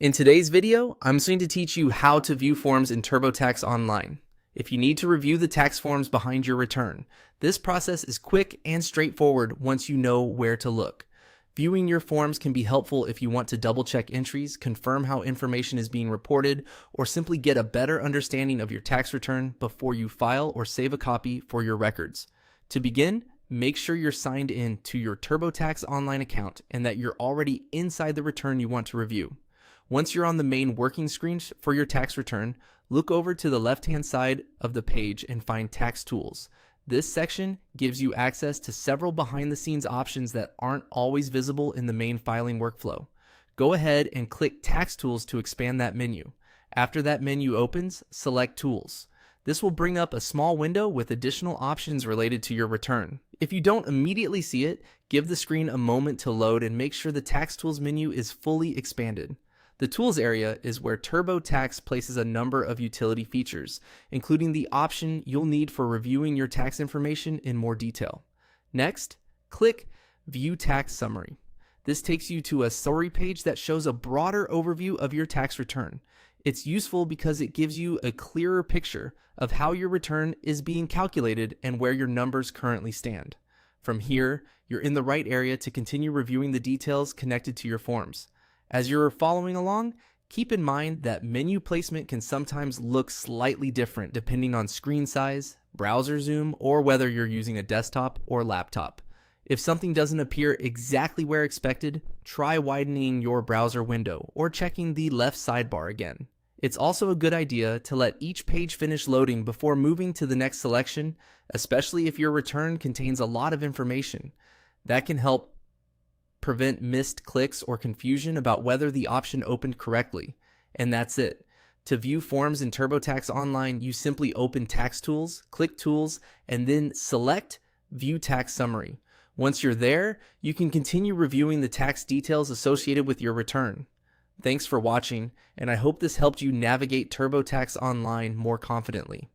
In today's video, I'm going to teach you how to view forms in TurboTax online. If you need to review the tax forms behind your return, this process is quick and straightforward once you know where to look. Viewing your forms can be helpful if you want to double-check entries, confirm how information is being reported, or simply get a better understanding of your tax return before you file or save a copy for your records. To begin, make sure you're signed in to your TurboTax online account and that you're already inside the return you want to review. Once you're on the main working screen for your tax return, look over to the left-hand side of the page and find Tax Tools. This section gives you access to several behind-the-scenes options that aren't always visible in the main filing workflow. Go ahead and click Tax Tools to expand that menu. After that menu opens, select Tools. This will bring up a small window with additional options related to your return. If you don't immediately see it, give the screen a moment to load and make sure the Tax Tools menu is fully expanded. The Tools area is where TurboTax places a number of utility features, including the option you'll need for reviewing your tax information in more detail. Next, click View Tax Summary. This takes you to a summary page that shows a broader overview of your tax return. It's useful because it gives you a clearer picture of how your return is being calculated and where your numbers currently stand. From here, you're in the right area to continue reviewing the details connected to your forms. As you're following along, keep in mind that menu placement can sometimes look slightly different depending on screen size, browser zoom, or whether you're using a desktop or laptop. If something doesn't appear exactly where expected, try widening your browser window or checking the left sidebar again. It's also a good idea to let each page finish loading before moving to the next selection, especially if your return contains a lot of information. That can help prevent missed clicks or confusion about whether the option opened correctly. And that's it. To view forms in TurboTax Online, you simply open Tax Tools, click Tools, and then select View Tax Summary. Once you're there, you can continue reviewing the tax details associated with your return. Thanks for watching, and I hope this helped you navigate TurboTax Online more confidently.